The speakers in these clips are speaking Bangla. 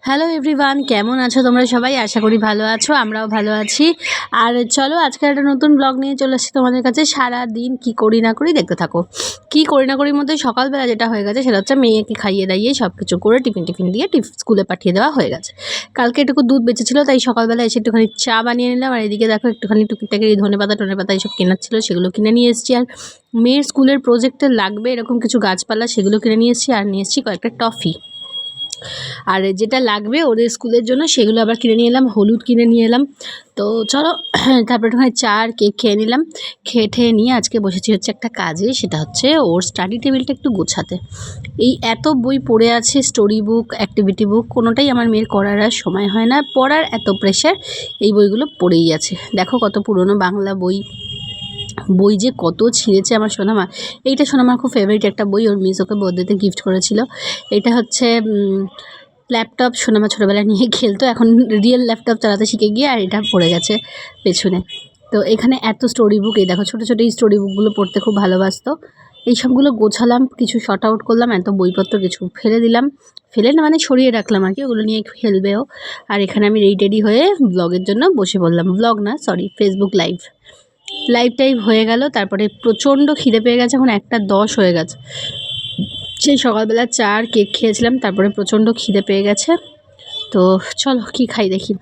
হ্যালো এভরিওয়ান, কেমন আছো তোমরা সবাই? আশা করি ভালো আছো, আমরাও ভালো আছি। আর চলো আজকে একটা নতুন ব্লগ নিয়ে চলে আসছি তোমাদের কাছে। সারা দিন কি করি না করি দেখতে থাকো। কি করি না করির মধ্যে সকালবেলা যেটা হয়ে গেছে সেটা হচ্ছে মেয়েকে খাইয়ে দাইয়ে সব কিছু করে টিফিন দিয়ে স্কুলে পাঠিয়ে দেওয়া হয়ে গেছে। কালকে একটু দুধ বেঁচেছিলো, তাই সকালবেলা এসে একটুখানি চা বানিয়ে নিলাম। আর এদিকে দেখো একটুখানি টুকিটাকি ধনেপাতা এইসব কেনার ছিল, সেগুলো কিনে নিয়ে এসেছি। আর মেয়ের স্কুলের প্রজেক্টে লাগবে এরকম কিছু গাছপালা, সেগুলো কিনে নিয়ে এসেছি। আর নিয়ে এসেছি কয়েকটা টফি। আর যেটা লাগবে ওদের স্কুলের জন্য সেগুলো আবার কিনে নিয়ে এলাম, হলুদ কিনে নিয়ে এলাম। তো চলো তারপরে ওখানে চা আর কেক খেয়ে নিলাম। খেয়ে নিয়ে আজকে বসেছি হচ্ছে একটা কাজে, সেটা হচ্ছে ওর স্টাডি টেবিলটা একটু গোছাতে। এই এত বই পড়ে আছে, স্টোরি বুক, অ্যাক্টিভিটি বুক, কোনোটাই আমার মেয়ের করার আর সময় হয় না। পড়ার এত প্রেশার, এই বইগুলো পড়েই আছে। দেখো কত পুরনো বাংলা বই যে কত ছিঁড়েছে আমার সোনামা। এইটা সোনামার খুব ফেভারিট একটা বই, ওর মিস ওকে বার্থডেতে গিফট করেছিল। এটা হচ্ছে ল্যাপটপ। সোনামা ছোটোবেলায় নিয়ে খেলতো, এখন রিয়েল ল্যাপটপ চালাতে শিখে গিয়ে আর এটা পড়ে গেছে পেছনে। তো এখানে এত স্টোরি বুক, এই দেখো ছোটো ছোটো এই স্টোরি বুকগুলো পড়তে খুব ভালোবাসতো। এই সবগুলো গোছালাম, কিছু শর্ট আউট করলাম, এত বইপত্র কিছু ফেলে দিলাম। ফেলে না মানে সরিয়ে রাখলাম আর কি, ওগুলো নিয়ে খেলবেও। আর এখানে আমি রেডি হয়ে ব্লগের জন্য বসে পড়লাম। ব্লগ না, সরি, ফেসবুক লাইভ টাইভ হয়ে গেল। তারপরে প্রচণ্ড খিদে পেয়ে গেছে, এখন 1:10 হয়ে গেছে। সেই সকালবেলা চা আর কেক খেয়েছিলাম, তারপরে প্রচণ্ড খিদে পেয়ে গেছে। তো চলো কি খাই দেখি।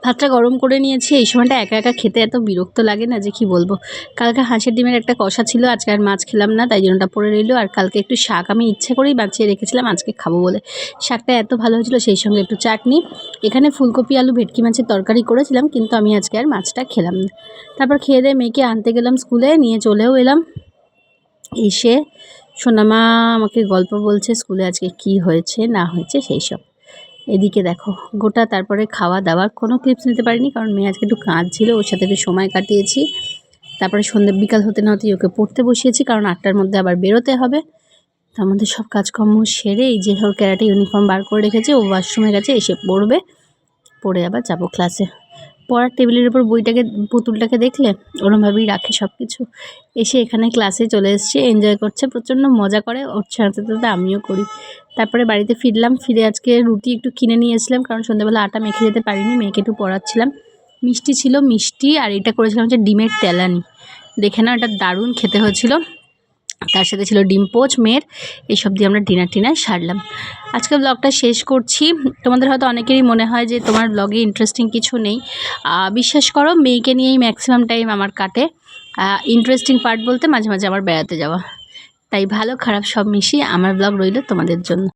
ভাতটা গরম করে নিয়েছি। এই সময়টা একা একা খেতে এত বিরক্ত লাগে না যে কি বলবো। কালকে হাঁসের ডিমের একটা কষা ছিল, আজকে আর মাছ খেলাম না, তাই জন্য ওটা পড়ে রইল। আর কালকে একটু শাক আমি ইচ্ছে করেই বাঁচিয়ে রেখেছিলাম আজকে খাবো বলে। শাকটা এত ভালো হয়েছিল, সেই সঙ্গে একটু চাটনি। এখানে ফুলকপি আলু ভেটকি মাছের তরকারি করেছিলাম, কিন্তু আমি আজকে আর মাছটা খেলাম না। তারপর খেয়ে দিয়ে মেয়েকে আনতে গেলাম স্কুলে, নিয়ে চলেও এলাম। এসে সোনামা আমাকে গল্প বলছে স্কুলে আজকে কি হয়েছে না হয়েছে সেই সব। এদিকে দেখো গোটা, তারপরে খাওয়া দাওয়ার কোনো ক্লিপস নিতে পারিনি, কারণ মেয়ে আজকে একটু কাজ ছিল, ওর সাথে একটু সময় কাটিয়েছি। তারপরে সন্ধ্যে বিকাল হতে না হতেই ওকে পড়তে বসিয়েছি, কারণ 8টার মধ্যে আবার বেরোতে হবে। তার মধ্যে সব কাজকর্ম সেরে এই যে ওর ক্যারাটে ইউনিফর্ম বার করে রেখেছে, ও ওয়াশরুমে গেছে, এসে পড়বে, পড়ে আবার যাবো ক্লাসে। পড়ার টেবিলের উপর পুতুলটাকে দেখলে ওরমভাবেই রাখে সব কিছু। এসে এখানে ক্লাসে চলে এসছে, এনজয় করছে, প্রচণ্ড মজা করে, ওর সাথে সাথে আমিও করি। তারপরে বাড়িতে ফিরলাম, ফিরে আজকে রুটি একটু কিনে নিয়ে এসেছিলাম, কারণ সন্ধ্যাবেলা আটা মেখে যেতে পারিনি, মেয়েকে একটু পড়াচ্ছিলাম। মিষ্টি ছিল, মিষ্টি, আর এটা করেছিলাম হচ্ছে ডিমের তেলানি। দেখে না, এটা দারুণ খেতে হয়েছিল। তার সাথে ছিল ডিম পোচ মেয়ের। এইসব দিয়ে আমরা ডিনার সারলাম। আজকে ব্লগটা শেষ করছি। তোমাদের হয়তো অনেকেরই মনে হয় যে তোমার ব্লগে ইন্টারেস্টিং কিছু নেই। বিশ্বাস করো, মেয়েকে নিয়েই ম্যাক্সিমাম টাইম আমার কাটে। ইন্টারেস্টিং পার্ট বলতে মাঝে মাঝে আমার বেড়াতে যাওয়া। তাই ভালো খারাপ সব মিশিয়ে আমার ব্লগ রইল তোমাদের জন্য।